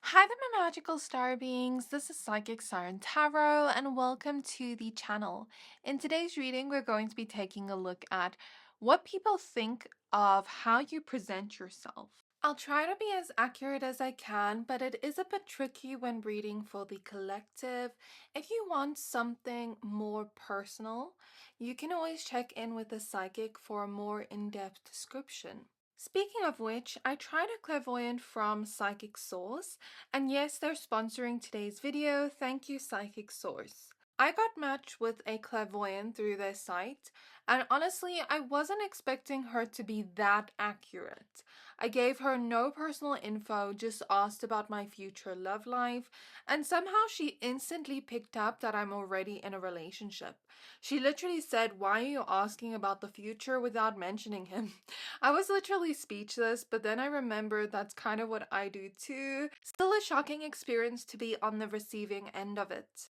Hi there, my magical star beings. This is Psychic Siren Tarot, and welcome to the channel. In today's reading, we're going to be taking a look at what people think of how you present yourself. I'll try to be as accurate as I can, but it is a bit tricky when reading for the collective. If you want something more personal, you can always check in with a psychic for a more in-depth description. Speaking of which, I tried a clairvoyant from Psychic Source, and yes, they're sponsoring today's video. Thank you, Psychic Source. I got matched with a clairvoyant through their site, and honestly, I wasn't expecting her to be that accurate. I gave her no personal info, just asked about my future love life, and somehow she instantly picked up that I'm already in a relationship. She literally said, "Why are you asking about the future without mentioning him?" I was literally speechless, but then I remembered that's kind of what I do too. Still a shocking experience to be on the receiving end of it.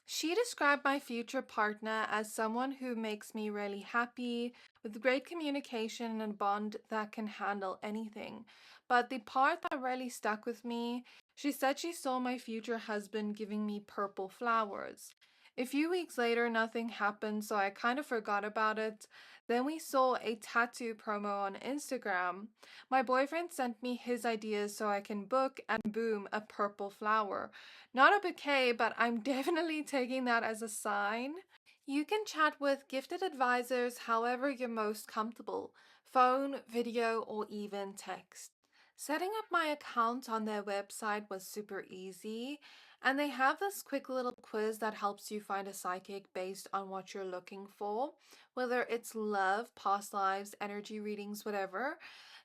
She described my future partner as someone who makes me really happy, with great communication and a bond that can handle anything. But the part that really stuck with me, she said she saw my future husband giving me purple flowers. A few weeks later, nothing happened, so I kind of forgot about it. Then we saw a tattoo promo on Instagram. My boyfriend sent me his ideas so I can book, and boom, a purple flower. Not a bouquet, but I'm definitely taking that as a sign. You can chat with gifted advisors however you're most comfortable, phone, video, or even text. Setting up my account on their website was super easy, and they have this quick little quiz that helps you find a psychic based on what you're looking for, whether it's love, past lives, energy readings, whatever.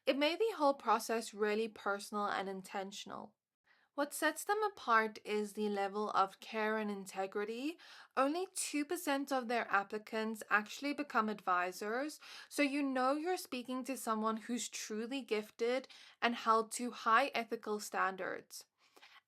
It made the whole process really personal and intentional. What sets them apart is the level of care and integrity. Only 2% of their applicants actually become advisors, so you know you're speaking to someone who's truly gifted and held to high ethical standards.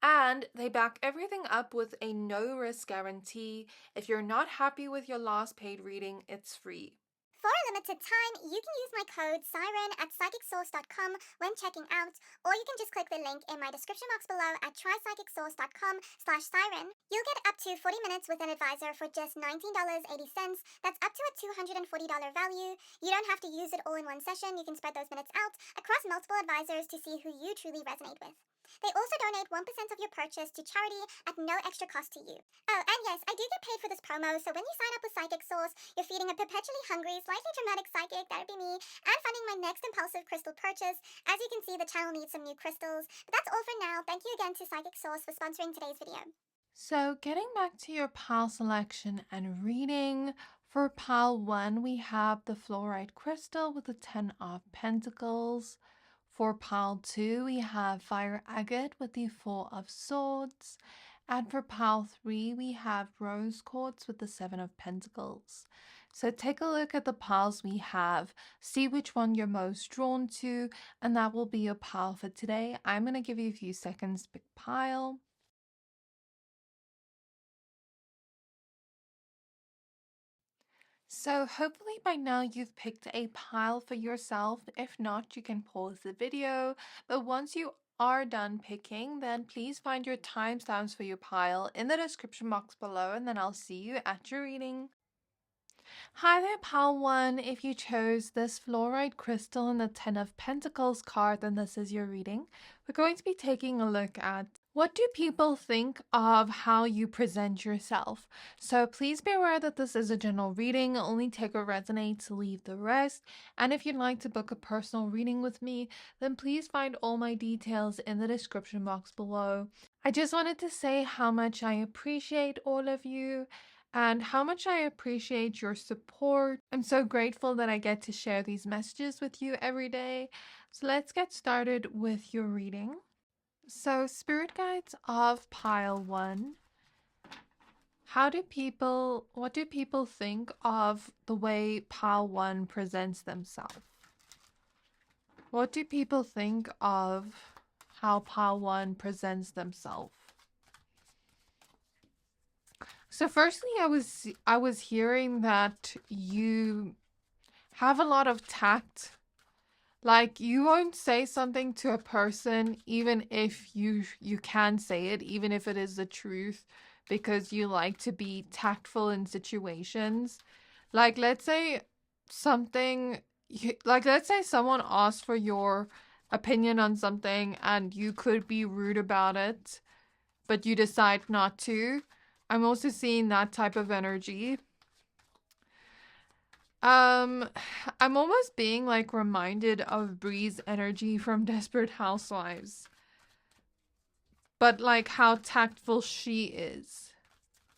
And they back everything up with a no risk guarantee. If you're not happy with your last paid reading, it's free. For a limited time, you can use my code Siren at psychicsource.com when checking out, or you can just click the link in my description box below at trypsychicsource.com/siren. You'll get up to 40 minutes with an advisor for just $19.80. That's up to a $240 value. You don't have to use it all in one session. You can spread those minutes out across multiple advisors to see who you truly resonate with. They also donate 1% of your purchase to charity at no extra cost to you. Oh, and yes, I do get paid for this promo, so when you sign up with Psychic Source, you're feeding a perpetually hungry, slightly dramatic psychic, that would be me, and funding my next impulsive crystal purchase. As you can see, the channel needs some new crystals. But that's all for now. Thank you again to Psychic Source for sponsoring today's video. So, getting back to your pile selection and reading, for pile 1, we have the fluorite crystal with the 10 of pentacles. For pile 2, we have fire agate with the 4 of swords. And for pile 3, we have rose quartz with the 7 of pentacles. So take a look at the piles we have, see which one you're most drawn to, and that will be your pile for today. I'm going to give you a few seconds to pick pile. So hopefully by now you've picked a pile for yourself. If not, you can pause the video. But once you are done picking, then please find your timestamps for your pile in the description box below, and then I'll see you at your reading. Hi there, pile 1. If you chose this fluorite crystal and the 10 of Pentacles card, then this is your reading. We're going to be taking a look at what do people think of how you present yourself. So please be aware that this is a general reading. Only take what resonates, leave the rest. And if you'd like to book a personal reading with me, then please find all my details in the description box below. I just wanted to say how much I appreciate all of you and how much I appreciate your support. I'm so grateful that I get to share these messages with you every day. So let's get started with your reading. So, spirit guides of pile 1. What do people think of the way pile 1 presents themselves? What do people think of how pile 1 presents themselves? So firstly, I was hearing that you have a lot of tact, Like, you won't say something to a person even if you can say it, even if it is the truth, because you like to be tactful in situations. Like, let's say something, like, let's say someone asks for your opinion on something and you could be rude about it, but you decide not to. I'm also seeing that type of energy. Um, I'm almost being like reminded of Bree's energy from Desperate Housewives, but like how tactful she is.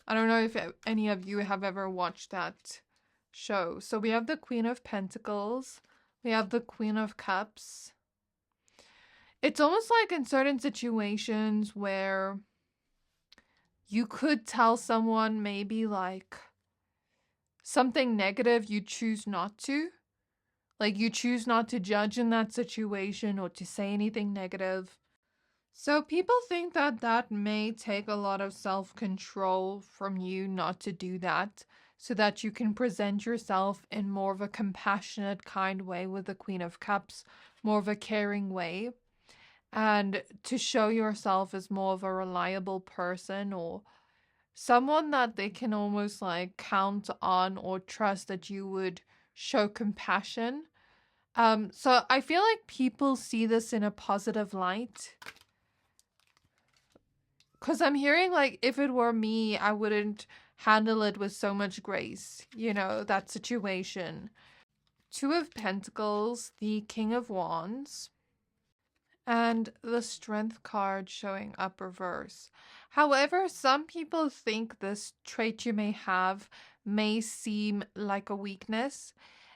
I don't know if any of you have ever watched that show. So we have the Queen of Pentacles, we have the Queen of Cups. It's almost like in certain situations where you could tell someone maybe like something negative, you choose not to. Like, you choose not to judge in that situation or to say anything negative. So people think that that may take a lot of self-control from you not to do that, so that you can present yourself in more of a compassionate, kind way with the Queen of Cups, more of a caring way, and to show yourself as more of a reliable person or someone that they can almost like count on or trust, that you would show compassion. So I feel like people see this in a positive light. Because I'm hearing like, if it were me, I wouldn't handle it with so much grace, that situation. Two of Pentacles, the King of Wands, and the Strength card showing up reverse. However, some people think this trait you may have may seem like a weakness,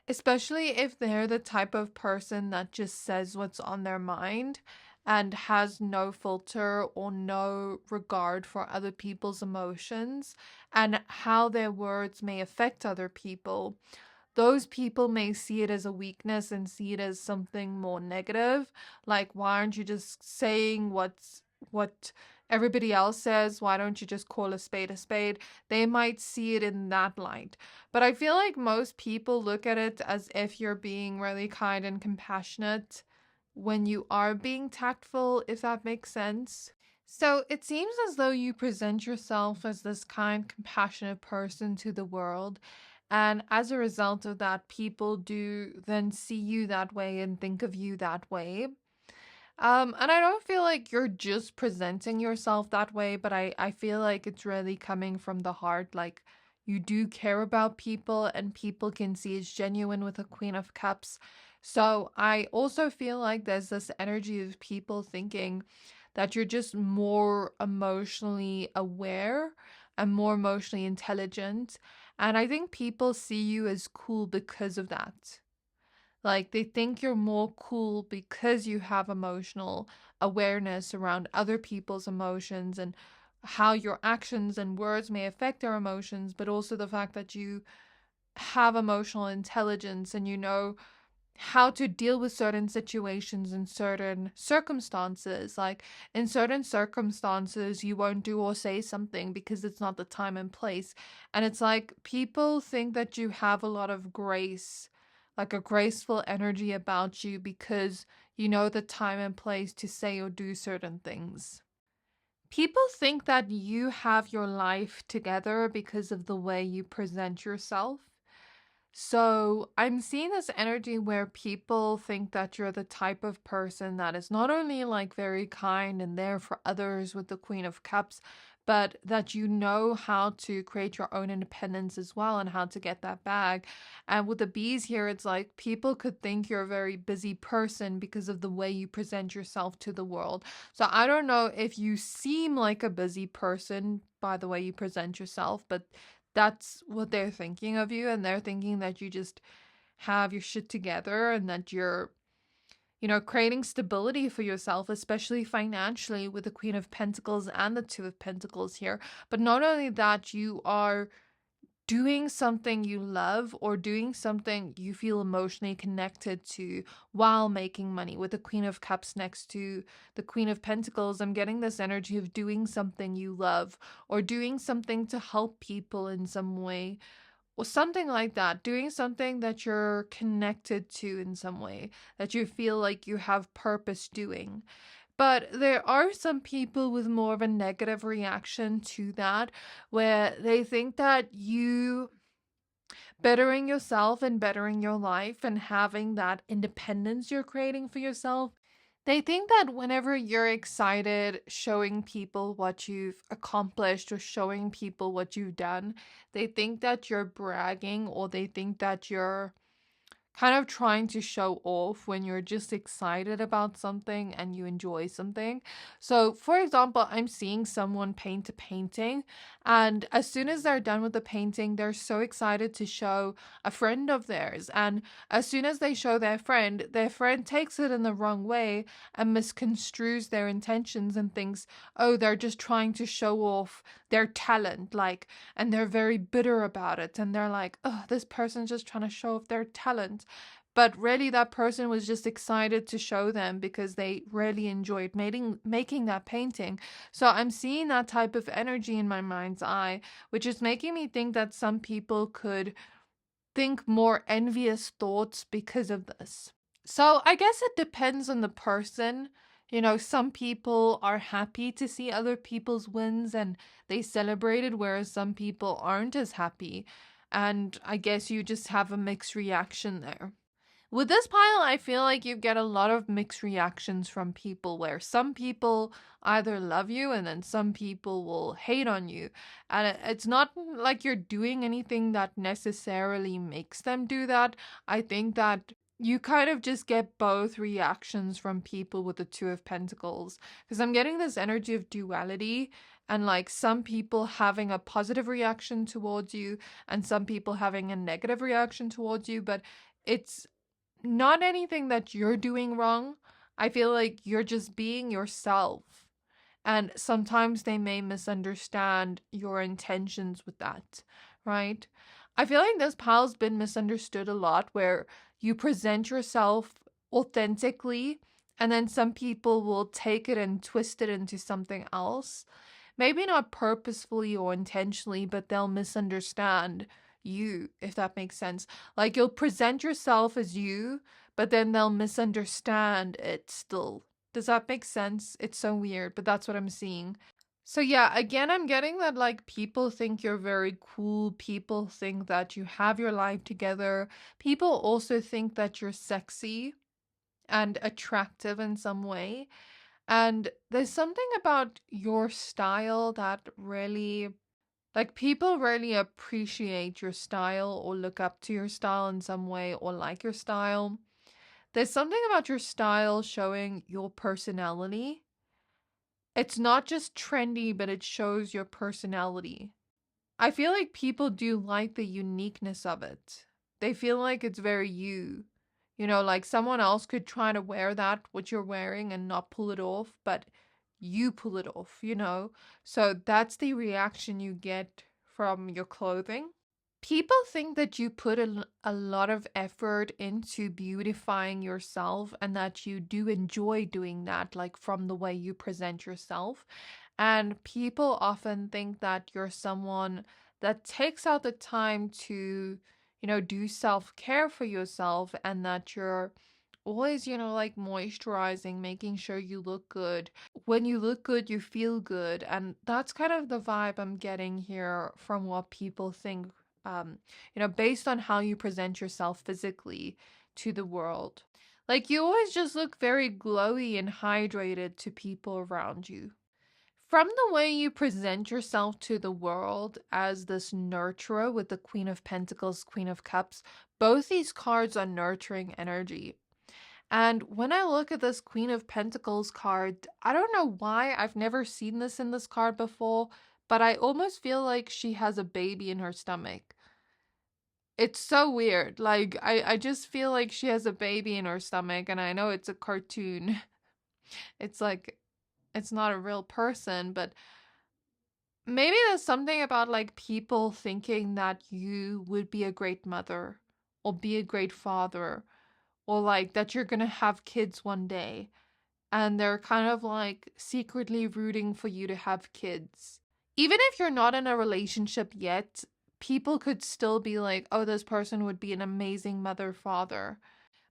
especially if they're the type of person that just says what's on their mind and has no filter or no regard for other people's emotions and how their words may affect other people. Those people may see it as a weakness and see it as something more negative. Like, why aren't you just saying what everybody else says? Why don't you just call a spade a spade? They might see it in that light. But I feel like most people look at it as if you're being really kind and compassionate when you are being tactful, if that makes sense. So it seems as though you present yourself as this kind, compassionate person to the world. And as a result of that, people do then see you that way and think of you that way. And I don't feel like you're just presenting yourself that way, but I feel like it's really coming from the heart. Like, you do care about people and people can see it's genuine with a Queen of Cups. So I also feel like there's this energy of people thinking that you're just more emotionally aware and more emotionally intelligent. And I think people see you as cool because of that. Like, they think you're more cool because you have emotional awareness around other people's emotions and how your actions and words may affect their emotions, but also the fact that you have emotional intelligence and you know how to deal with certain situations in certain circumstances. Like, in certain circumstances, you won't do or say something because it's not the time and place. And it's like people think that you have a lot of grace, like a graceful energy about you because you know the time and place to say or do certain things. People think that you have your life together because of the way you present yourself. So I'm seeing this energy where people think that you're the type of person that is not only like very kind and there for others with the Queen of Cups, but that you know how to create your own independence as well and how to get that bag. And with the bees here, it's like people could think you're a very busy person because of the way you present yourself to the world. So I don't know if you seem like a busy person by the way you present yourself, but that's what they're thinking of you, and they're thinking that you just have your shit together and that you're creating stability for yourself, especially financially with the Queen of Pentacles and the Two of Pentacles here. But not only that, you are doing something you love or doing something you feel emotionally connected to while making money. With the Queen of Cups next to the Queen of Pentacles, I'm getting this energy of doing something you love or doing something to help people in some way or something like that, doing something that you're connected to in some way, that you feel like you have purpose doing. But there are some people with more of a negative reaction to that, where they think that you bettering yourself and bettering your life and having that independence you're creating for yourself, they think that whenever you're excited showing people what you've accomplished or showing people what you've done, they think that you're bragging, or they think that you're kind of trying to show off when you're just excited about something and you enjoy something. So, for example, I'm seeing someone paint a painting, and as soon as they're done with the painting, they're so excited to show a friend of theirs. And as soon as they show their friend takes it in the wrong way and misconstrues their intentions and thinks, oh, they're just trying to show off their talent, like, and they're very bitter about it. And they're like, oh, this person's just trying to show off their talent. But really, that person was just excited to show them because they really enjoyed making that painting. So I'm seeing that type of energy in my mind's eye, which is making me think that some people could think more envious thoughts because of this. So I guess it depends on the person. You know, some people are happy to see other people's wins and they celebrate it, whereas some people aren't as happy. And I guess you just have a mixed reaction there. With this pile, I feel like you get a lot of mixed reactions from people, where some people either love you and then some people will hate on you. And it's not like you're doing anything that necessarily makes them do that. I think that you kind of just get both reactions from people with the Two of Pentacles, because I'm getting this energy of duality, and like some people having a positive reaction towards you and some people having a negative reaction towards you, but it's not anything that you're doing wrong. I feel like you're just being yourself. And sometimes they may misunderstand your intentions with that, right? I feel like this pile's been misunderstood a lot, where you present yourself authentically and then some people will take it and twist it into something else. Maybe not purposefully or intentionally, but they'll misunderstand you, if that makes sense. Like, you'll present yourself as you, but then they'll misunderstand it still. Does that make sense? It's so weird, but that's what I'm seeing. So yeah, again, I'm getting that like people think you're very cool. People think that you have your life together. People also think that you're sexy and attractive in some way. And there's something about your style that really, like, people really appreciate your style or look up to your style in some way or like your style. There's something about your style showing your personality. It's not just trendy, but it shows your personality. I feel like people do like the uniqueness of it. They feel like it's very you. You know, like someone else could try to wear that, what you're wearing, and not pull it off, but you pull it off, you know? So that's the reaction you get from your clothing. People think that you put a lot of effort into beautifying yourself and that you do enjoy doing that, like from the way you present yourself. And people often think that you're someone that takes out the time to, you know, do self-care for yourself, and that you're always, you know, like moisturizing, making sure you look good. When you look good, you feel good. And that's kind of the vibe I'm getting here from what people think, you know, based on how you present yourself physically to the world. Like, you always just look very glowy and hydrated to people around you. From the way you present yourself to the world as this nurturer with the Queen of Pentacles, Queen of Cups, both these cards are nurturing energy. And when I look at this Queen of Pentacles card, I don't know why I've never seen this in this card before, but I almost feel like she has a baby in her stomach. It's so weird. Like, I just feel like she has a baby in her stomach, and I know it's a cartoon. It's like, it's not a real person, but maybe there's something about like people thinking that you would be a great mother or be a great father, or like that you're gonna have kids one day, and they're kind of like secretly rooting for you to have kids. Even if you're not in a relationship yet, people could still be like, oh, this person would be an amazing mother, father.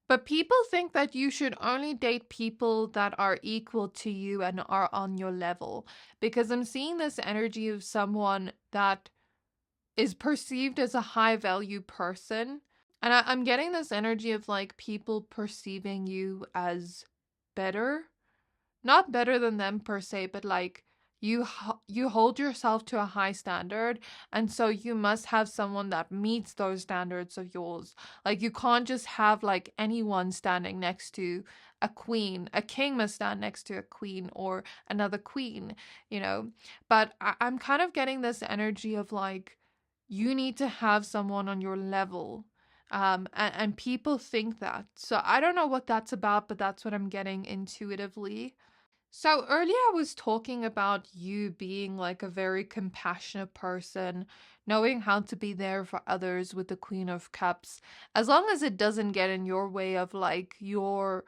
But people think that you should only date people that are equal to you and are on your level. Because I'm seeing this energy of someone that is perceived as a high value person. And I'm getting this energy of like people perceiving you as better. Not better than them per se, but like you hold yourself to a high standard, and so you must have someone that meets those standards of yours. Like you can't just have like anyone standing next to a queen. A king must stand next to a queen or another queen, you know. But I'm kind of getting this energy of like you need to have someone on your level. And people think that. So I don't know what that's about, but that's what I'm getting intuitively. So earlier I was talking about you being like a very compassionate person, knowing how to be there for others with the Queen of Cups, as long as it doesn't get in your way of like your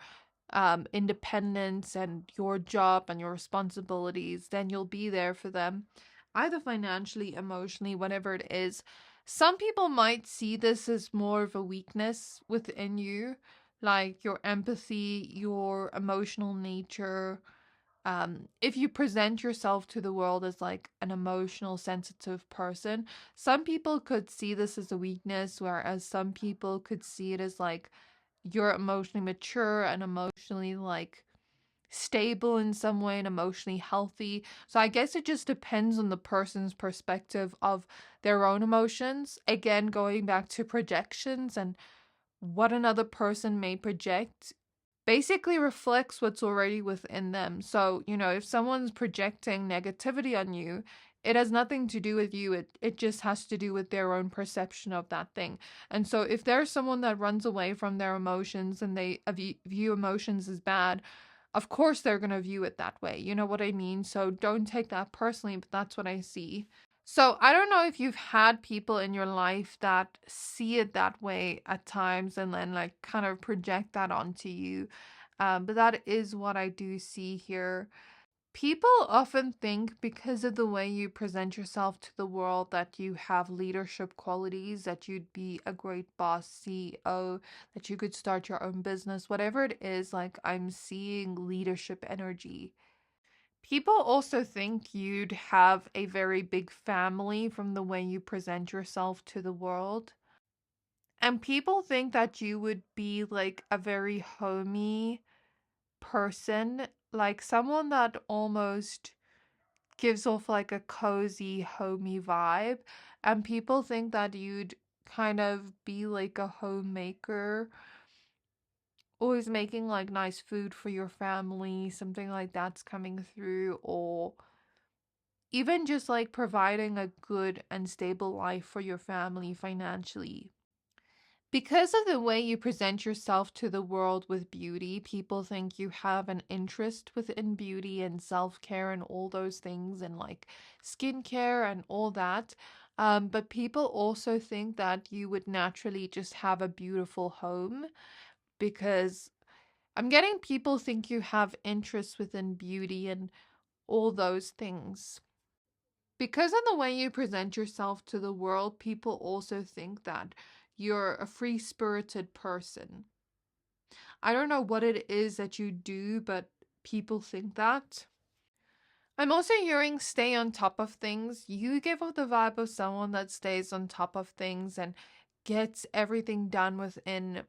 independence and your job and your responsibilities, then you'll be there for them, either financially, emotionally, whatever it is. Some people might see this as more of a weakness within you, like your empathy, your emotional nature. If you present yourself to the world as like an emotional, sensitive person, some people could see this as a weakness, whereas some people could see it as like you're emotionally mature and emotionally like stable in some way and emotionally healthy. So I guess it just depends on the person's perspective of their own emotions. Again, going back to projections and what another person may project basically reflects what's already within them. So, you know, if someone's projecting negativity on you, it has nothing to do with you. It just has to do with their own perception of that thing. And so if there's someone that runs away from their emotions and they view emotions as bad, of course they're going to view it that way. You know what I mean? So don't take that personally, but that's what I see. So I don't know if you've had people in your life that see it that way at times and then like kind of project that onto you. But that is what I do see here. People often think because of the way you present yourself to the world that you have leadership qualities, that you'd be a great boss, CEO, that you could start your own business, whatever it is, like I'm seeing leadership energy. People also think you'd have a very big family from the way you present yourself to the world. And people think that you would be like a very homey person, like someone that almost gives off like a cozy, homey vibe. And people think that you'd kind of be like a homemaker, always making like nice food for your family, something like that's coming through, or even just like providing a good and stable life for your family financially. Because of the way you present yourself to the world with beauty, people think you have an interest within beauty and self care and all those things, and like skincare and all that. But people also think that you would naturally just have a beautiful home because I'm getting people think you have interests within beauty and all those things. Because of the way you present yourself to the world, people also think that you're a free spirited person. I don't know what it is that you do, but people think that. I'm also hearing stay on top of things. You give off the vibe of someone that stays on top of things and gets everything done within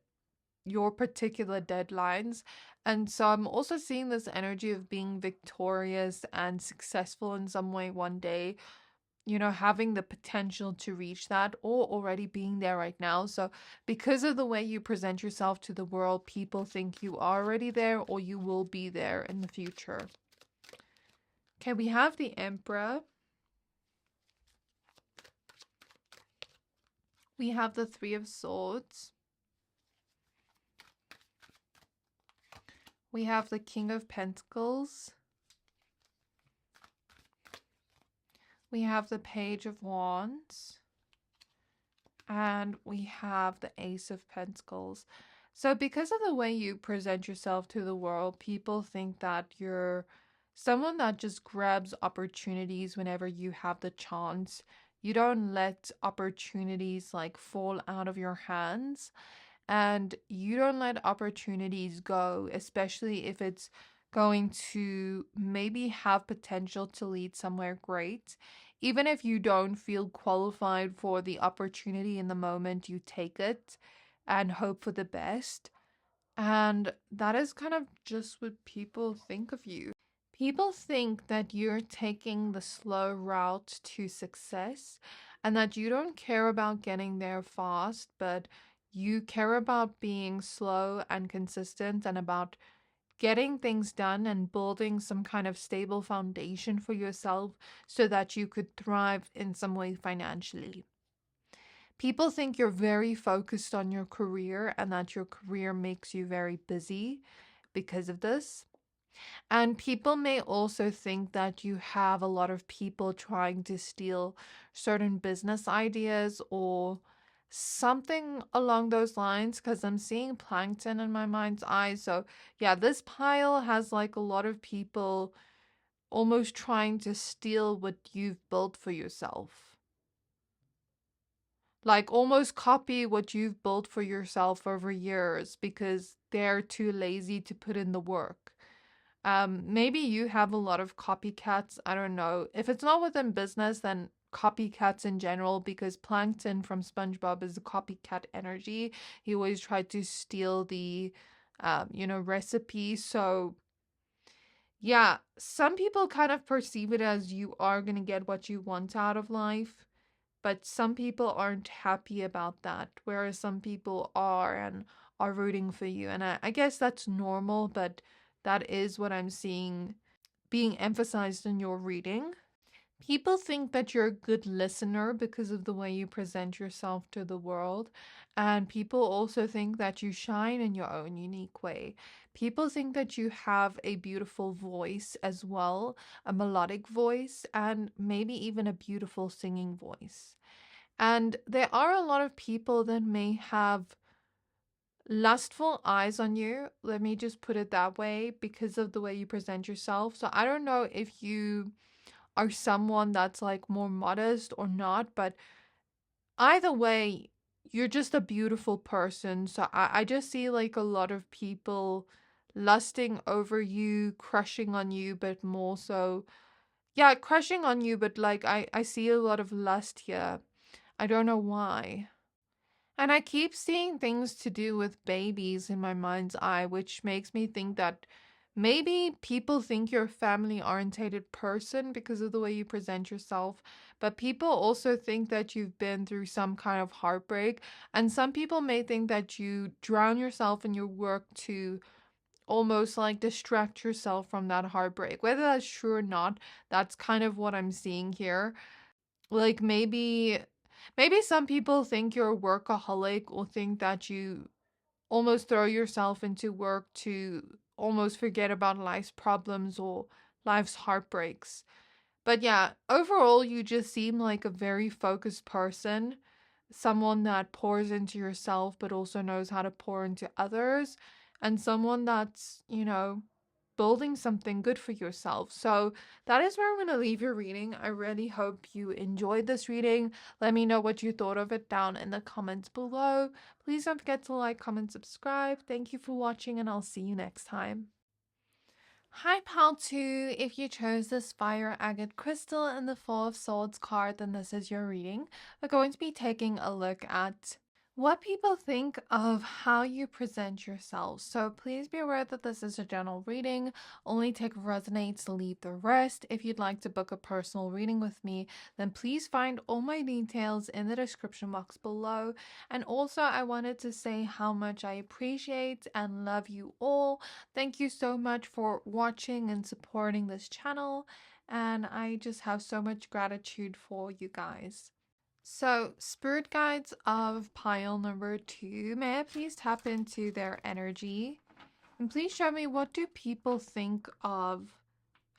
your particular deadlines. And so I'm also seeing this energy of being victorious and successful in some way one day, you know, having the potential to reach that or already being there right now. So, because of the way you present yourself to the world, people think you are already there or you will be there in the future. Okay, we have the Emperor. We have the Three of Swords. We have the King of Pentacles. We have the Page of Wands. And we have the Ace of Pentacles. So because of the way you present yourself to the world, people think that you're someone that just grabs opportunities whenever you have the chance. You don't let opportunities like fall out of your hands, and you don't let opportunities go, especially if it's going to maybe have potential to lead somewhere great. Even if you don't feel qualified for the opportunity in the moment, you take it and hope for the best. And that is kind of just what people think of you. People think that you're taking the slow route to success and that you don't care about getting there fast, but you care about being slow and consistent and about getting things done and building some kind of stable foundation for yourself so that you could thrive in some way financially. People think you're very focused on your career and that your career makes you very busy because of this. And people may also think that you have a lot of people trying to steal certain business ideas or something along those lines, because I'm seeing plankton in my mind's eye. So, yeah, this pile has like a lot of people almost trying to steal what you've built for yourself. Like almost copy what you've built for yourself over years because they're too lazy to put in the work. Maybe you have a lot of copycats. I don't know. If it's not within business, then copycats in general, because Plankton from SpongeBob is a copycat energy. He always tried to steal the, recipe. So, yeah, some people kind of perceive it as you are going to get what you want out of life, but some people aren't happy about that, whereas some people are and are rooting for you. And I guess that's normal, but that is what I'm seeing being emphasized in your reading. People think that you're a good listener because of the way you present yourself to the world. And people also think that you shine in your own unique way. People think that you have a beautiful voice as well, a melodic voice, and maybe even a beautiful singing voice. And there are a lot of people that may have lustful eyes on you. Let me just put it that way because of the way you present yourself. So I don't know if you are someone that's like more modest or not, but either way, you're just a beautiful person. So I just see like a lot of people lusting over you, crushing on you, but more so, yeah, crushing on you, but like I see a lot of lust here. I don't know why. And I keep seeing things to do with babies in my mind's eye, which makes me think that maybe people think you're a family orientated person because of the way you present yourself. But people also think that you've been through some kind of heartbreak. And some people may think that you drown yourself in your work to almost like distract yourself from that heartbreak. Whether that's true or not, that's kind of what I'm seeing here. Like maybe some people think you're a workaholic or think that you almost throw yourself into work to almost forget about life's problems or life's heartbreaks. But yeah, overall, you just seem like a very focused person, someone that pours into yourself but also knows how to pour into others, and someone that's, building something good for yourself. So that is where I'm going to leave your reading. I really hope you enjoyed this reading. Let me know what you thought of it down in the comments below. Please don't forget to like, comment, subscribe. Thank you for watching, and I'll see you next time. Hi, pal 2. If you chose this fire agate crystal and the Four of Swords card, then this is your reading. We're going to be taking a look at what people think of how you present yourself. So please be aware that this is a general reading. Only take what resonates, leave the rest. If you'd like to book a personal reading with me, then please find all my details in the description box below. And also, I wanted to say how much I appreciate and love you all. Thank you so much for watching and supporting this channel. And I just have so much gratitude for you guys. So, spirit guides of pile number 2, may I please tap into their energy? And please show me, what do people think of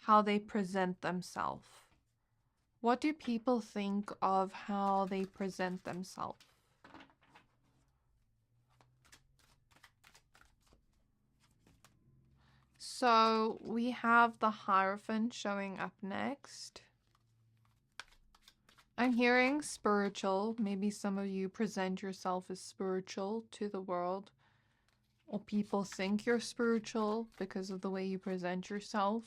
how they present themselves? What do people think of how they present themselves? So, we have the Hierophant showing up next. I'm hearing spiritual. Maybe some of you present yourself as spiritual to the world, or people think you're spiritual because of the way you present yourself.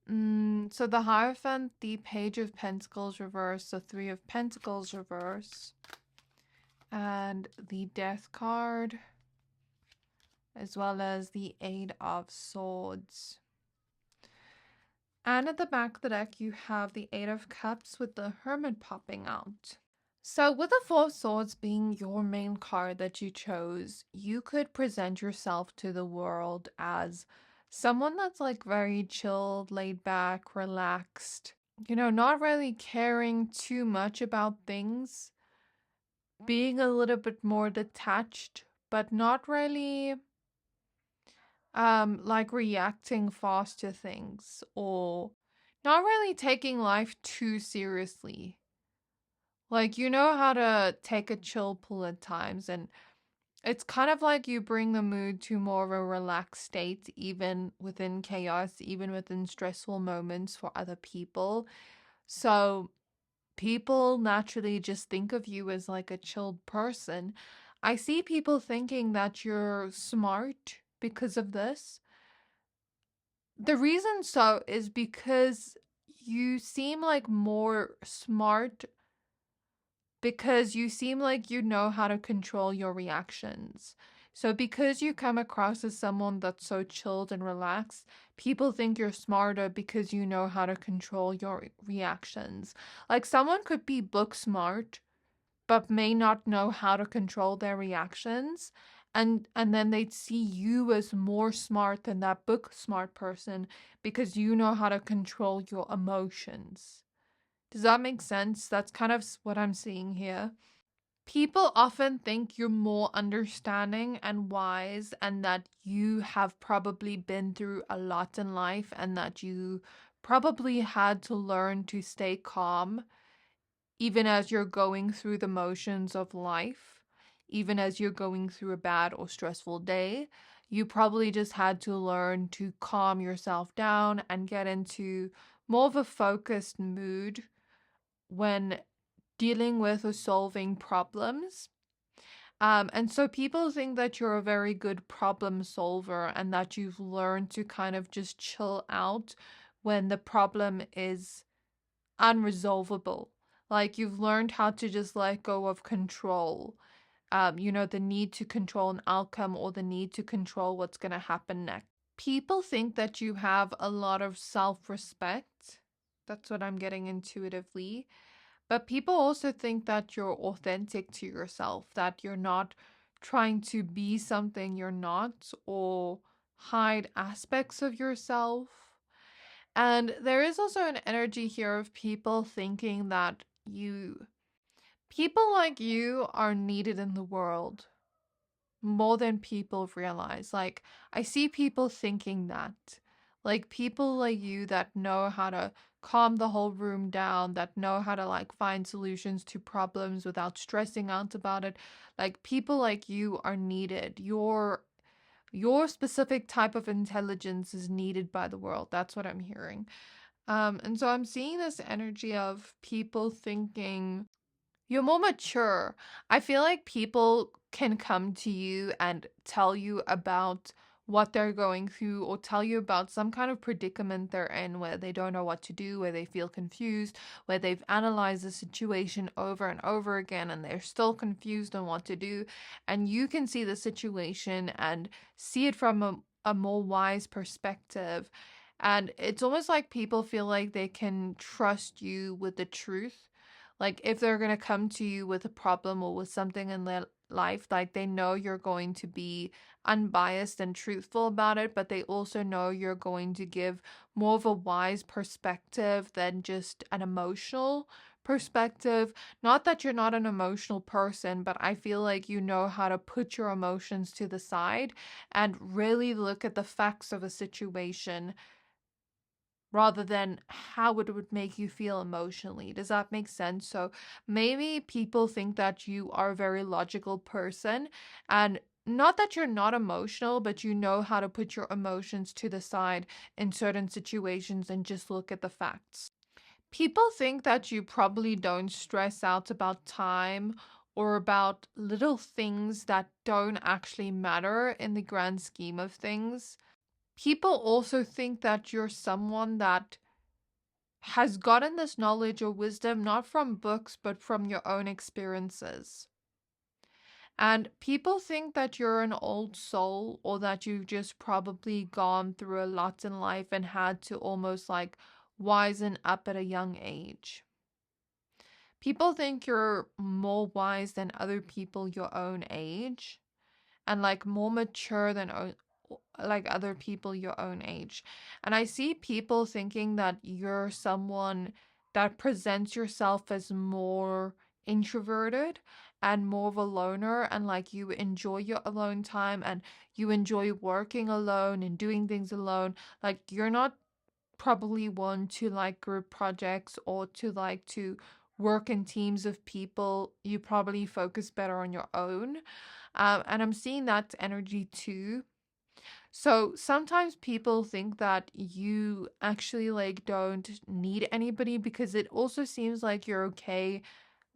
So the Hierophant, the Page of Pentacles reverse, the Three of Pentacles reverse, and the Death card, as well as the Eight of Swords. And at the back of the deck, you have the Eight of Cups with the Hermit popping out. So with the Four of Swords being your main card that you chose, you could present yourself to the world as someone that's like very chilled, laid back, relaxed, not really caring too much about things, being a little bit more detached, but not really like reacting fast to things, or not really taking life too seriously. Like, you know how to take a chill pull at times, and it's kind of like you bring the mood to more of a relaxed state, even within chaos, even within stressful moments for other people. So people naturally just think of you as like a chilled person. I see people thinking that you're smart because of this. The reason so is because you seem like more smart, because you seem like you know how to control your reactions. So because you come across as someone that's so chilled and relaxed, people think you're smarter because you know how to control your reactions. Like someone could be book smart but may not know how to control their reactions, and then they'd see you as more smart than that book smart person because you know how to control your emotions. Does that make sense? That's kind of what I'm seeing here. People often think you're more understanding and wise, and that you have probably been through a lot in life, and that you probably had to learn to stay calm even as you're going through the motions of life, even as you're going through a bad or stressful day. You probably just had to learn to calm yourself down and get into more of a focused mood when dealing with or solving problems. And so people think that you're a very good problem solver, and that you've learned to kind of just chill out when the problem is unresolvable. Like you've learned how to just let go of control. The need to control an outcome, or the need to control what's going to happen next. People think that you have a lot of self-respect. That's what I'm getting intuitively. But people also think that you're authentic to yourself, that you're not trying to be something you're not, or hide aspects of yourself. And there is also an energy here of people thinking that people like you are needed in the world more than people realize. Like, I see people thinking that. Like, people like you that know how to calm the whole room down, that know how to, like, find solutions to problems without stressing out about it. Like, people like you are needed. Your specific type of intelligence is needed by the world. That's what I'm hearing. And so I'm seeing this energy of people thinking you're more mature. I feel like people can come to you and tell you about what they're going through, or tell you about some kind of predicament they're in where they don't know what to do, where they feel confused, where they've analyzed the situation over and over again and they're still confused on what to do. And you can see the situation and see it from a more wise perspective. And it's almost like people feel like they can trust you with the truth. Like if they're going to come to you with a problem or with something in their life, like they know you're going to be unbiased and truthful about it, but they also know you're going to give more of a wise perspective than just an emotional perspective. Not that you're not an emotional person, but I feel like you know how to put your emotions to the side and really look at the facts of a situation rather than how it would make you feel emotionally. Does that make sense? So maybe people think that you are a very logical person, and not that you're not emotional, but you know how to put your emotions to the side in certain situations and just look at the facts. People think that you probably don't stress out about time or about little things that don't actually matter in the grand scheme of things. People also think that you're someone that has gotten this knowledge or wisdom not from books but from your own experiences. And people think that you're an old soul or that you've just probably gone through a lot in life and had to almost like wisen up at a young age. People think you're more wise than other people your own age and like more mature than like other people your own age. And I see people thinking that you're someone that presents yourself as more introverted and more of a loner, and like you enjoy your alone time and you enjoy working alone and doing things alone. Like you're not probably one to like group projects or to like to work in teams of people. You probably focus better on your own. And I'm seeing that energy too. So sometimes people think that you actually like don't need anybody because it also seems like you're okay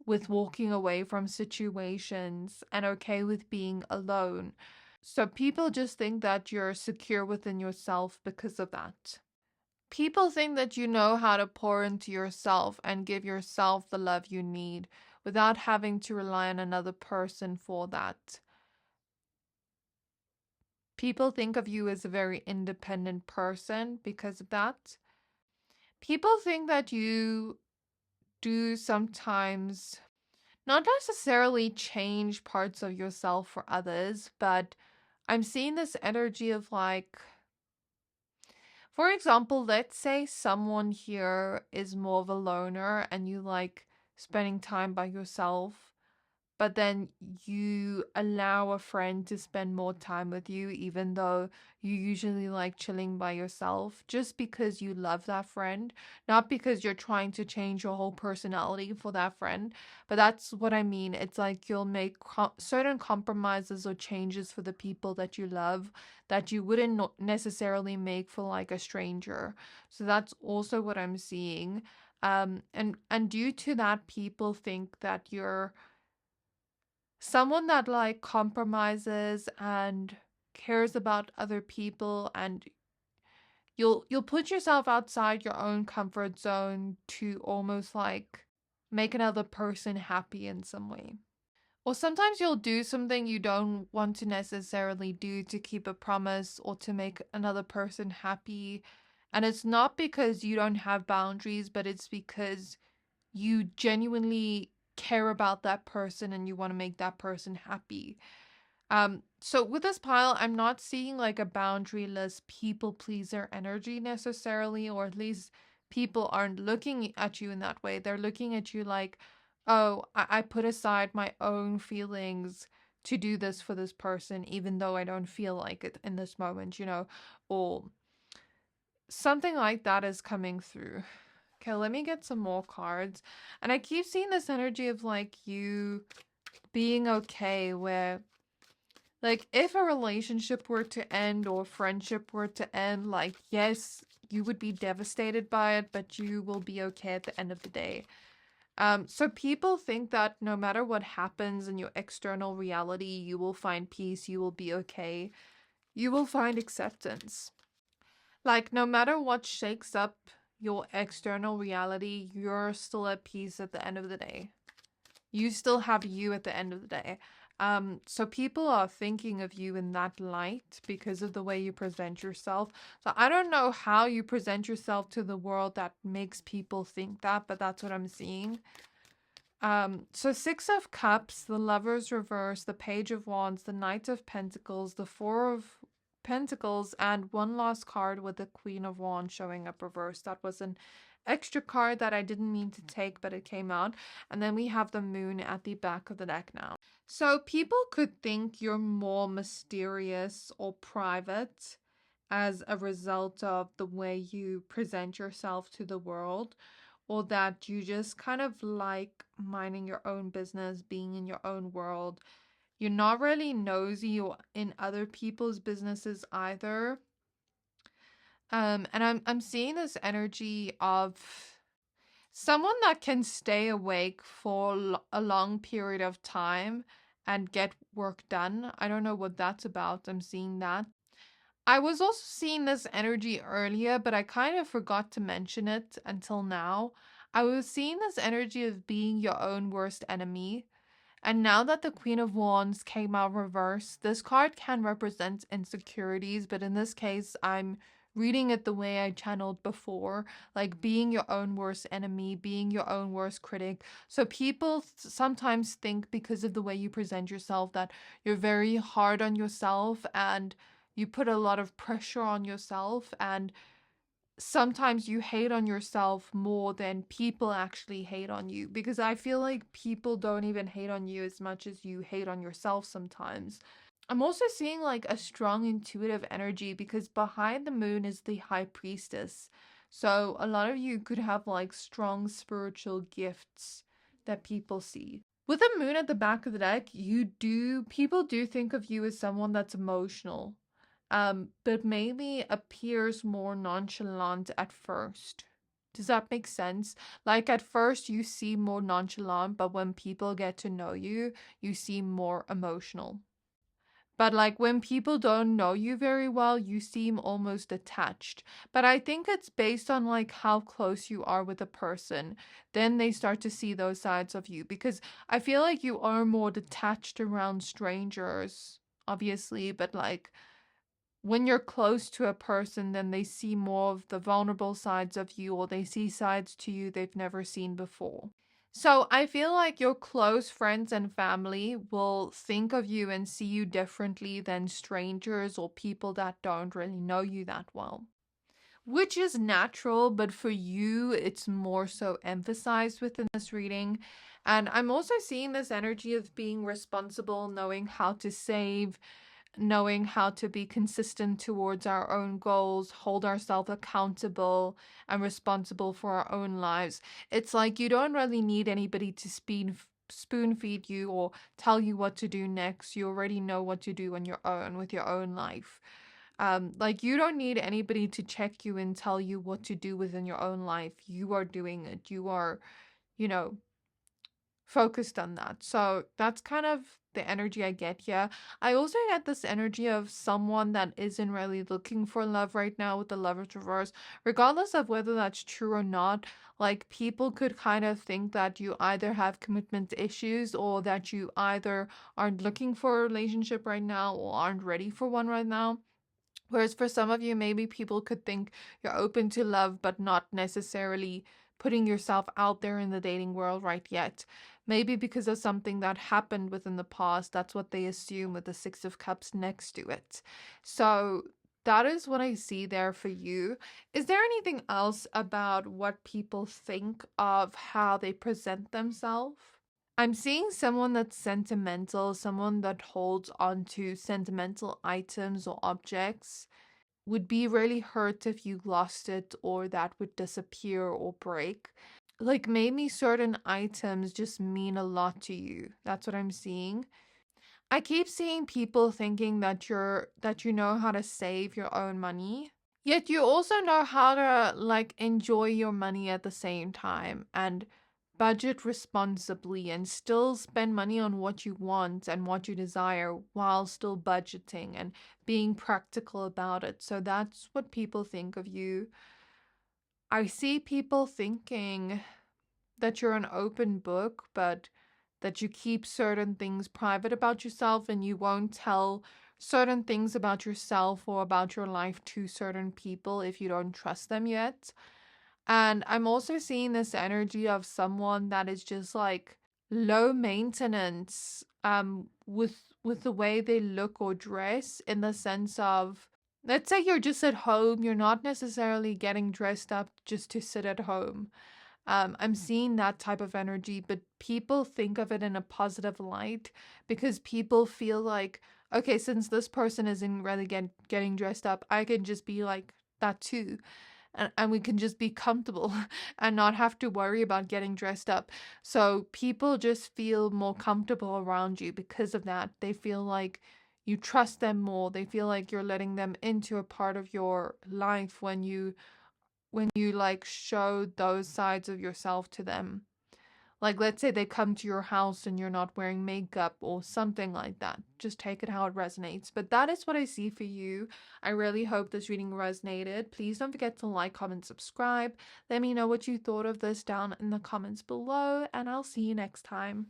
with walking away from situations and okay with being alone. So people just think that you're secure within yourself because of that. People think that you know how to pour into yourself and give yourself the love you need without having to rely on another person for that. People think of you as a very independent person because of that. People think that you do sometimes not necessarily change parts of yourself for others, but I'm seeing this energy of like, for example, let's say someone here is more of a loner and you like spending time by yourself, but then you allow a friend to spend more time with you, even though you usually like chilling by yourself, just because you love that friend, not because you're trying to change your whole personality for that friend. But that's what I mean. It's like you'll make certain compromises or changes for the people that you love that you wouldn't necessarily make for like a stranger. So that's also what I'm seeing. And due to that, people think that you're someone that like compromises and cares about other people, and you'll put yourself outside your own comfort zone to almost like make another person happy in some way. Or sometimes you'll do something you don't want to necessarily do to keep a promise or to make another person happy. And it's not because you don't have boundaries, but it's because you genuinely care about that person and you want to make that person happy. So with this pile, I'm not seeing like a boundaryless people pleaser energy necessarily, or at least people aren't looking at you in that way. They're looking at you like, oh, I put aside my own feelings to do this for this person, even though I don't feel like it in this moment, or something like that is coming through. Okay, let me get some more cards. And I keep seeing this energy of like you being okay where like if a relationship were to end or friendship were to end, like yes, you would be devastated by it, but you will be okay at the end of the day. So people think that no matter what happens in your external reality, you will find peace, you will be okay, you will find acceptance. Like, no matter what shakes up your external reality, you're still at peace at the end of the day. You still have you at the end of the day. So people are thinking of you in that light because of the way you present yourself. So I don't know how you present yourself to the world that makes people think that, but that's what I'm seeing. So Six of Cups, the Lovers reverse, the Page of Wands, the Knight of Pentacles, the Four of Pentacles, and one last card with the Queen of Wands showing up reversed. That was an extra card that I didn't mean to take, but it came out. And then we have the Moon at the back of the deck now. So people could think you're more mysterious or private as a result of the way you present yourself to the world, or that you just kind of like minding your own business, being in your own world. You're not really nosy or in other people's businesses either. And I'm seeing this energy of Someone that can stay awake for a long period of time and get work done. I don't know what that's about. I'm seeing that. I was also seeing this energy earlier, but I kind of forgot to mention it until now. I was seeing this energy of being your own worst enemy. And now that the Queen of Wands came out reverse, this card can represent insecurities, but in this case, I'm reading it the way I channeled before, like being your own worst enemy, being your own worst critic. So people sometimes think because of the way you present yourself that you're very hard on yourself and you put a lot of pressure on yourself, and sometimes you hate on yourself more than people actually hate on you, because I feel like people don't even hate on you as much as you hate on yourself sometimes. I'm also seeing like a strong intuitive energy because behind the moon is the high priestess. So a lot of you could have like strong spiritual gifts that people see. With the moon at the back of the deck, people do think of you as someone that's emotional, but maybe appears more nonchalant at first. Does that make sense? Like at first you seem more nonchalant, but when people get to know you, you seem more emotional. But like when people don't know you very well, you seem almost attached. But I think it's based on like how close you are with a person. Then they start to see those sides of you, because I feel like you are more detached around strangers, obviously, but like when you're close to a person, then they see more of the vulnerable sides of you, or they see sides to you they've never seen before. So I feel like your close friends and family will think of you and see you differently than strangers or people that don't really know you that well. Which is natural, but for you, it's more so emphasized within this reading. And I'm also seeing this energy of being responsible, knowing how to save, knowing how to be consistent towards our own goals, hold ourselves accountable and responsible for our own lives. It's like you don't really need anybody to spoon feed you or tell you what to do next. You already know what to do on your own with your own life. Like you don't need anybody to check you and tell you what to do within your own life. You are doing it. You are, you know, focused on that. So that's kind of the energy I get here. I also get this energy of someone that isn't really looking for love right now with the Lover's reverse, regardless of whether that's true or not. Like people could kind of think that you either have commitment issues, or that you either aren't looking for a relationship right now or aren't ready for one right now. Whereas for some of you, maybe people could think you're open to love, but not necessarily putting yourself out there in the dating world right yet. Maybe because of something that happened within the past. That's what they assume with the Six of Cups next to it. So that is what I see there for you. Is there anything else about what people think of how they present themselves? I'm seeing someone that's sentimental, someone that holds on to sentimental items or objects. Would be really hurt if you lost it, or that would disappear or break. Like maybe certain items just mean a lot to you. That's what I'm seeing. I keep seeing people thinking that you know how to save your own money. Yet you also know how to like enjoy your money at the same time and budget responsibly and still spend money on what you want and what you desire while still budgeting and being practical about it. So that's what people think of you. I see people thinking that you're an open book, but that you keep certain things private about yourself and you won't tell certain things about yourself or about your life to certain people if you don't trust them yet. And I'm also seeing this energy of someone that is just like low maintenance with the way they look or dress, in the sense of, let's say you're just at home, you're not necessarily getting dressed up just to sit at home. I'm seeing that type of energy, but people think of it in a positive light because people feel like, okay, since this person isn't really getting dressed up, I can just be like that too. And we can just be comfortable and not have to worry about getting dressed up. So people just feel more comfortable around you because of that. They feel like you trust them more. They feel like you're letting them into a part of your life when you when you like show those sides of yourself to them. Like, let's say they come to your house and you're not wearing makeup or something like that. Just take it how it resonates. But that is what I see for you. I really hope this reading resonated. Please don't forget to like, comment, subscribe. Let me know what you thought of this down in the comments below, and I'll see you next time.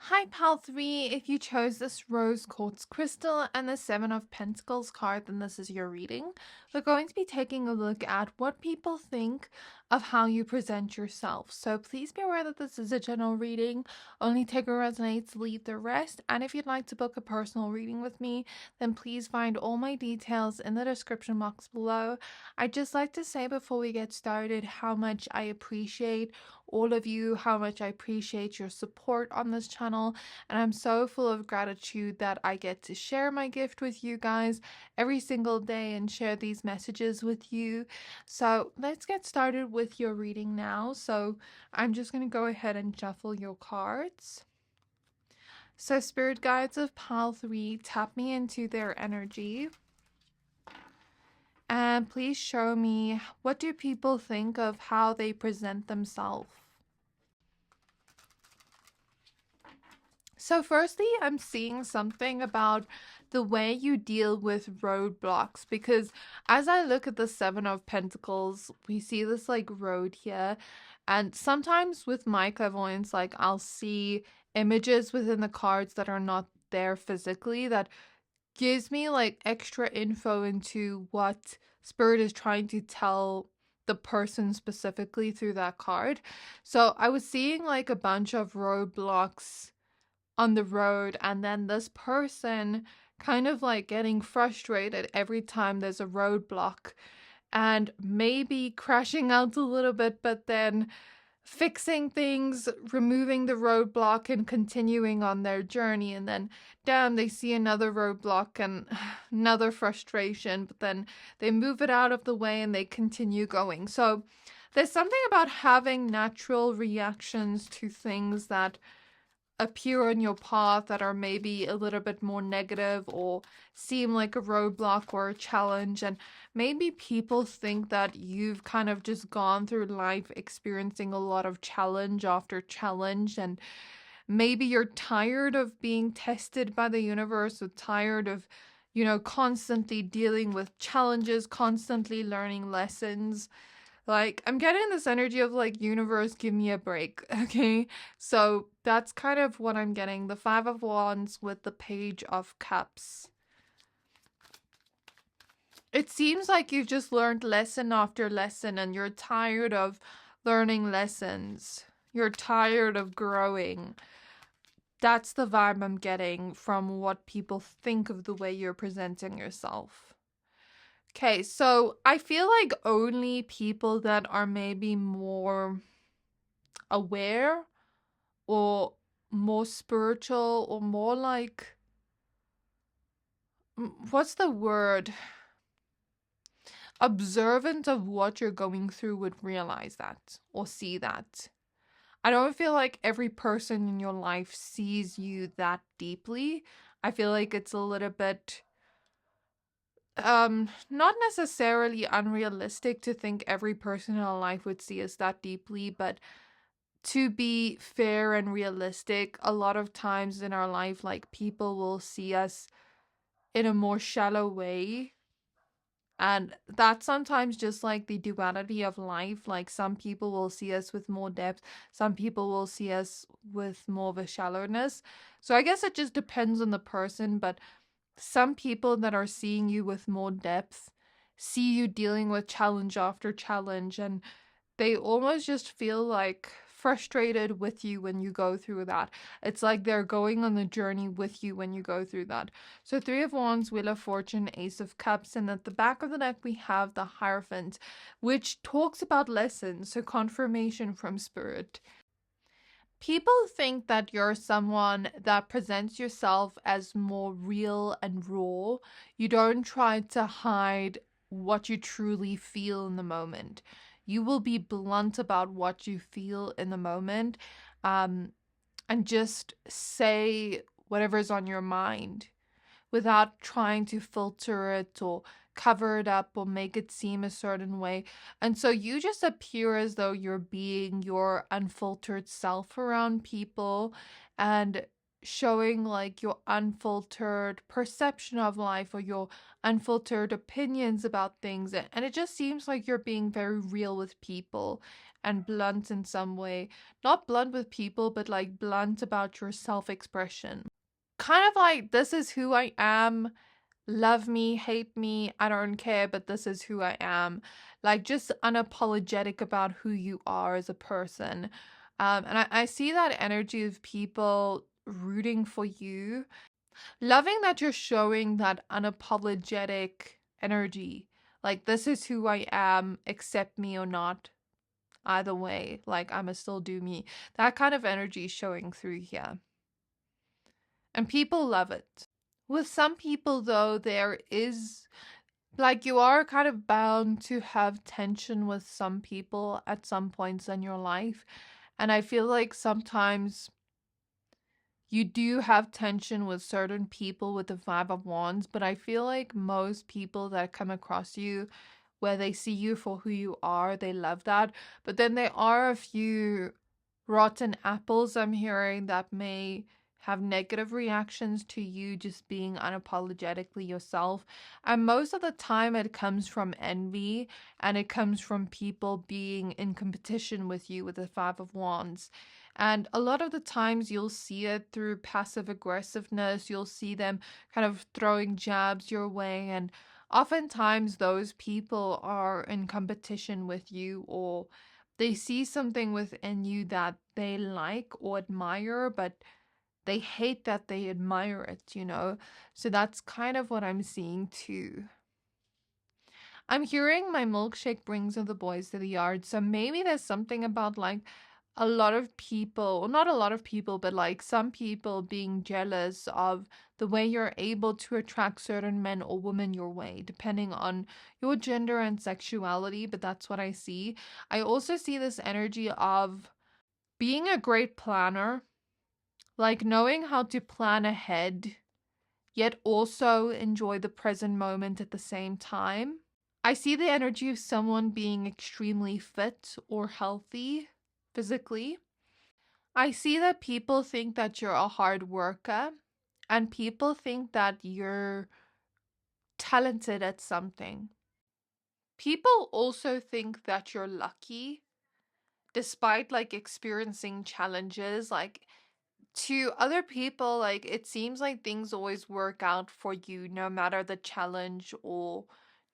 Hi Pal 3, if you chose this rose quartz crystal and the 7 of Pentacles card, then this is your reading. We're going to be taking a look at what people think of how you present yourself. So please be aware that this is a general reading. Only take what resonates, leave the rest. And if you'd like to book a personal reading with me, then please find all my details in the description box below. I'd just like to say before we get started how much I appreciate all of you, how much I appreciate your support on this channel, and I'm so full of gratitude that I get to share my gift with you guys every single day and share these messages with you. So let's get started with your reading now. So I'm just going to go ahead and shuffle your cards. So Spirit Guides of Pile 3, tap me into their energy. And please show me, what do people think of how they present themselves? So firstly, I'm seeing something about the way you deal with roadblocks, because as I look at the 7 of Pentacles, we see this like road here. And sometimes with my clairvoyance, like I'll see images within the cards that are not there physically that gives me like extra info into what Spirit is trying to tell the person specifically through that card. So I was seeing like a bunch of roadblocks on the road, and then this person kind of like getting frustrated every time there's a roadblock and maybe crashing out a little bit, but then fixing things, removing the roadblock and continuing on their journey. And then damn, they see another roadblock and another frustration, but then they move it out of the way and they continue going. So there's something about having natural reactions to things that appear on your path that are maybe a little bit more negative or seem like a roadblock or a challenge, and maybe people think that you've kind of just gone through life experiencing a lot of challenge after challenge, and maybe you're tired of being tested by the universe, or tired of, you know, constantly dealing with challenges, constantly learning lessons. Like, I'm getting this energy of like, universe, give me a break, okay? So that's kind of what I'm getting. The 5 of Wands with the Page of Cups. It seems like you've just learned lesson after lesson and you're tired of learning lessons. You're tired of growing. That's the vibe I'm getting from what people think of the way you're presenting yourself. Okay, so I feel like only people that are maybe more aware or more spiritual or more like, what's the word? Observant of what you're going through would realize that or see that. I don't feel like every person in your life sees you that deeply. I feel like it's a little bit not necessarily unrealistic to think every person in our life would see us that deeply, but to be fair and realistic, a lot of times in our life, like, people will see us in a more shallow way, and that's sometimes just like the duality of life. Like, some people will see us with more depth, some people will see us with more of a shallowness. So I guess it just depends on the person, but some people that are seeing you with more depth see you dealing with challenge after challenge, and they almost just feel like frustrated with you when you go through that. It's like they're going on the journey with you when you go through that. So 3 of Wands, Wheel of Fortune, Ace of Cups, and at the back of the deck we have the Hierophant, which talks about lessons, so confirmation from Spirit. People think that you're someone that presents yourself as more real and raw. You don't try to hide what you truly feel in the moment. You will be blunt about what you feel in the moment, and just say whatever's on your mind without trying to filter it or cover it up or make it seem a certain way. And so you just appear as though you're being your unfiltered self around people and showing like your unfiltered perception of life or your unfiltered opinions about things. And it just seems like you're being very real with people and blunt in some way. Not blunt with people, but like blunt about your self expression. Kind of like, this is who I am. Love me, hate me, I don't care, but this is who I am. Like, just unapologetic about who you are as a person. And I see that energy of people rooting for you, loving that you're showing that unapologetic energy. Like, this is who I am, accept me or not. Either way, like, I'ma still do me. That kind of energy is showing through here. And people love it. With some people, though, there is like you are kind of bound to have tension with some people at some points in your life. And I feel like sometimes you do have tension with certain people with the Five of Wands, but I feel like most people that come across you, where they see you for who you are, they love that. But then there are a few rotten apples I'm hearing that may have negative reactions to you just being unapologetically yourself. And most of the time it comes from envy and it comes from people being in competition with you with the Five of Wands. And a lot of the times you'll see it through passive aggressiveness. You'll see them kind of throwing jabs your way. And oftentimes those people are in competition with you, or they see something within you that they like or admire, but they hate that they admire it. So that's kind of what I'm seeing too. I'm hearing my milkshake brings the boys to the yard. So maybe there's something about like a lot of people, not a lot of people, but like some people being jealous of the way you're able to attract certain men or women your way, depending on your gender and sexuality. But that's what I see. I also see this energy of being a great planner, like knowing how to plan ahead, yet also enjoy the present moment at the same time. I see the energy of someone being extremely fit or healthy physically. I see that people think that you're a hard worker and people think that you're talented at something. People also think that you're lucky despite like experiencing challenges. Like, to other people, like, it seems like things always work out for you no matter the challenge or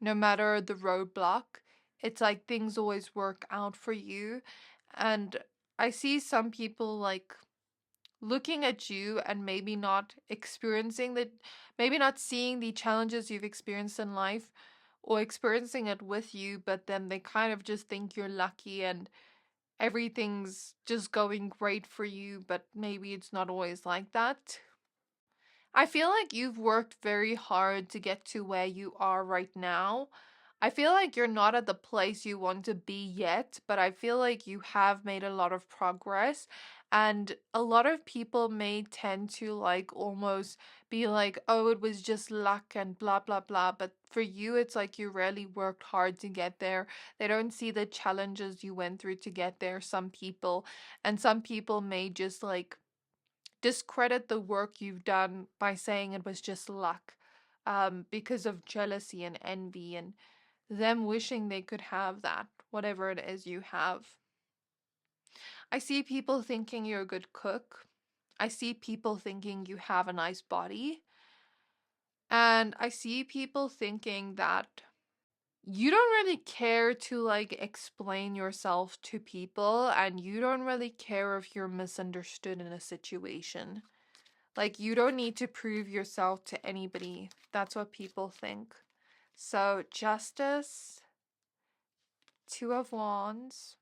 no matter the roadblock. It's like things always work out for you. And I see some people like looking at you and maybe not experiencing the, maybe not seeing the challenges you've experienced in life or experiencing it with you, but then they kind of just think you're lucky and everything's just going great for you, but maybe it's not always like that. I feel like you've worked very hard to get to where you are right now. I feel like you're not at the place you want to be yet, but I feel like you have made a lot of progress. And a lot of people may tend to like almost be like, oh, it was just luck and blah, blah, blah. But for you, it's like you really worked hard to get there. They don't see the challenges you went through to get there, some people. And some people may just like discredit the work you've done by saying it was just luck, because of jealousy and envy and them wishing they could have that, whatever it is you have. I see people thinking you're a good cook. I see people thinking you have a nice body. And I see people thinking that you don't really care to like explain yourself to people and you don't really care if you're misunderstood in a situation. Like, you don't need to prove yourself to anybody. That's what people think. So, Justice, Two of Wands,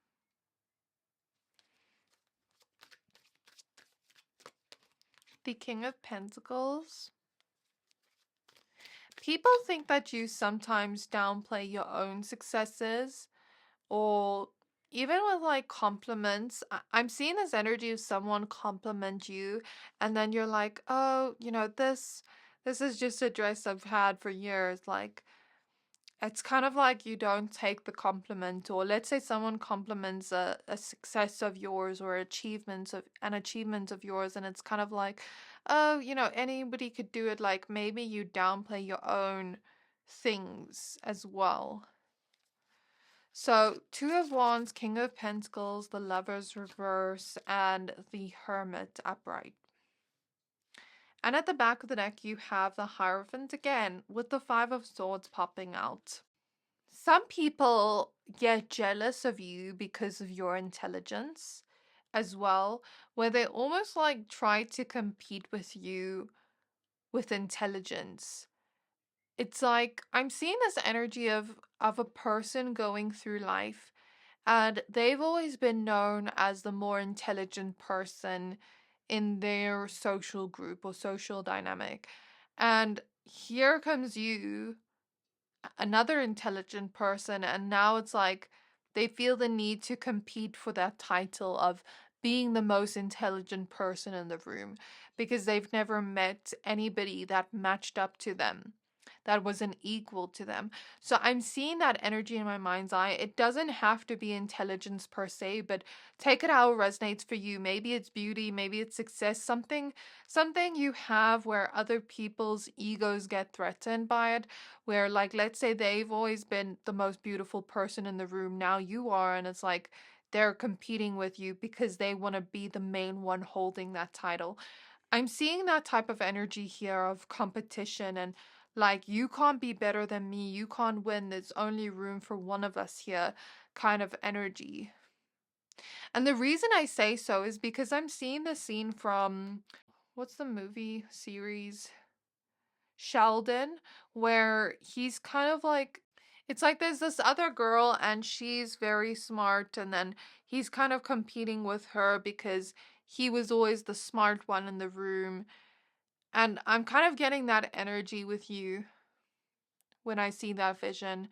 the King of Pentacles. People think that you sometimes downplay your own successes, or even with like compliments. I'm seeing this energy of someone compliment you, and then you're like, oh, this is just a dress I've had for years. Like, It's kind of like you don't take the compliment, or let's say someone compliments a success of yours or an achievement of yours, and it's kind of like, oh, anybody could do it. Like maybe you downplay your own things as well. So, Two of Wands, King of Pentacles, the Lovers reverse, and the Hermit upright. And at the back of the deck, you have the Hierophant again, with the Five of Swords popping out. Some people get jealous of you because of your intelligence as well, where they almost like try to compete with you with intelligence. It's like I'm seeing this energy of a person going through life, and they've always been known as the more intelligent person in their social group or social dynamic. And here comes you, another intelligent person, and now it's like they feel the need to compete for that title of being the most intelligent person in the room because they've never met anybody that matched up to them, that was an equal to them. So I'm seeing that energy in my mind's eye. It doesn't have to be intelligence per se, but take it how it resonates for you. Maybe it's beauty, maybe it's success, something you have where other people's egos get threatened by it, where like let's say they've always been the most beautiful person in the room, now you are, and it's like they're competing with you because they want to be the main one holding that title. I'm seeing that type of energy here of competition, and like you can't be better than me, you can't win, there's only room for one of us here kind of energy. And the reason I say so is because I'm seeing the scene from, what's the movie series, Sheldon, where he's kind of like, it's like there's this other girl and she's very smart, and then he's kind of competing with her because he was always the smart one in the room. And I'm kind of getting that energy with you when I see that vision.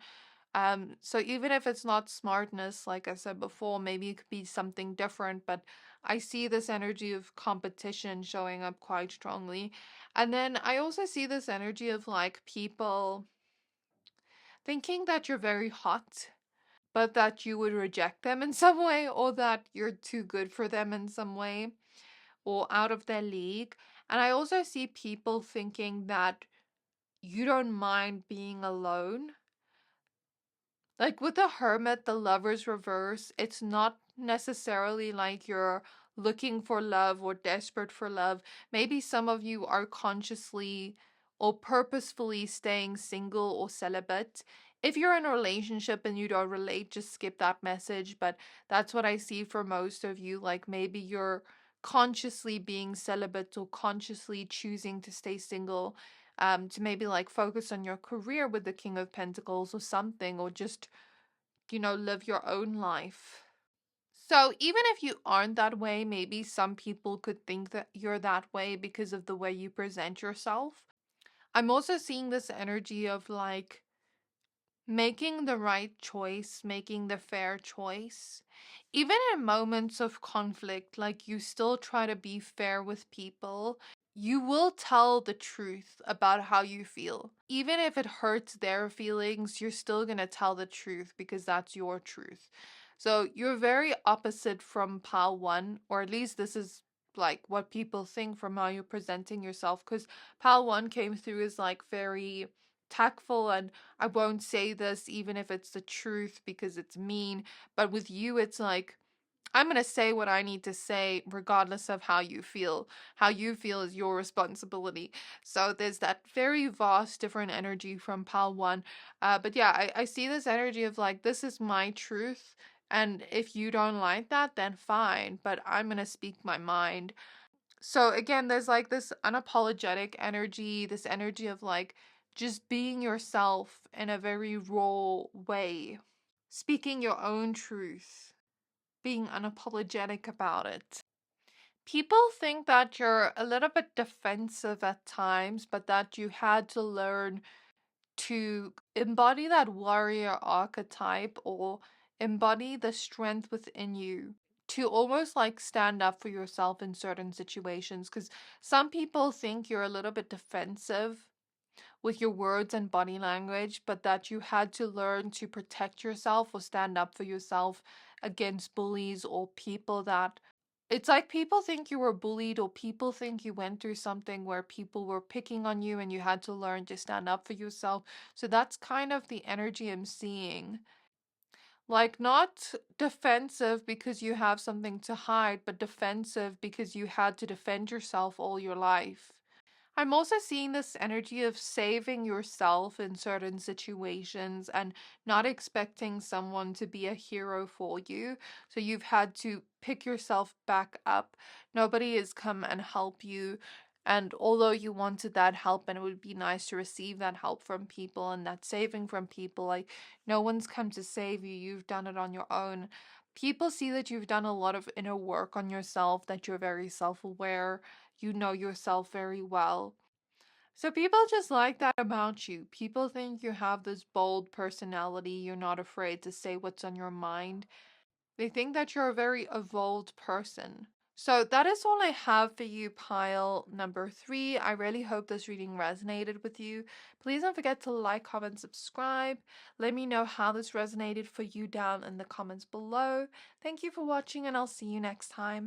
So even if it's not smartness, like I said before, maybe it could be something different, but I see this energy of competition showing up quite strongly. And then I also see this energy of like people thinking that you're very hot, but that you would reject them in some way, or that you're too good for them in some way, or out of their league. And I also see people thinking that you don't mind being alone. Like with the Hermit, the Lover's reverse, it's not necessarily like you're looking for love or desperate for love. Maybe some of you are consciously or purposefully staying single or celibate. If you're in a relationship and you don't relate, just skip that message. But that's what I see for most of you. Like maybe you're consciously being celibate or consciously choosing to stay single, to maybe like focus on your career with the King of Pentacles or something, or just, live your own life. So even if you aren't that way, maybe some people could think that you're that way because of the way you present yourself. I'm also seeing this energy of like making the right choice, making the fair choice. Even in moments of conflict, like you still try to be fair with people. You will tell the truth about how you feel. Even if it hurts their feelings, you're still going to tell the truth because that's your truth. So you're very opposite from pile one, or at least this is like what people think from how you're presenting yourself. Because pile one came through as like very tactful, and I won't say this even if it's the truth because it's mean. But with you, it's like, I'm going to say what I need to say regardless of how you feel. How you feel is your responsibility. So there's that very vast different energy from pile one. But yeah, I see this energy of like, this is my truth. And if you don't like that, then fine. But I'm going to speak my mind. So again, there's like this unapologetic energy, this energy of like just being yourself in a very raw way, speaking your own truth, being unapologetic about it. People think that you're a little bit defensive at times, but that you had to learn to embody that warrior archetype, or embody the strength within you to almost like stand up for yourself in certain situations. Because some people think you're a little bit defensive, with your words and body language, but that you had to learn to protect yourself or stand up for yourself against bullies or people that it's like people think you were bullied or people think you went through something where people were picking on you and you had to learn to stand up for yourself. So that's kind of the energy I'm seeing. Like, not defensive because you have something to hide, but defensive because you had to defend yourself all your life. I'm also seeing this energy of saving yourself in certain situations and not expecting someone to be a hero for you. So you've had to pick yourself back up. Nobody has come and help you. And although you wanted that help and it would be nice to receive that help from people and that saving from people, like no one's come to save you. You've done it on your own. People see that you've done a lot of inner work on yourself, that you're very self-aware, you know yourself very well. So people just like that about you. People think you have this bold personality. You're not afraid to say what's on your mind. They think that you're a very evolved person. So that is all I have for you, pile number 3. I really hope this reading resonated with you. Please don't forget to like, comment, subscribe. Let me know how this resonated for you down in the comments below. Thank you for watching and I'll see you next time.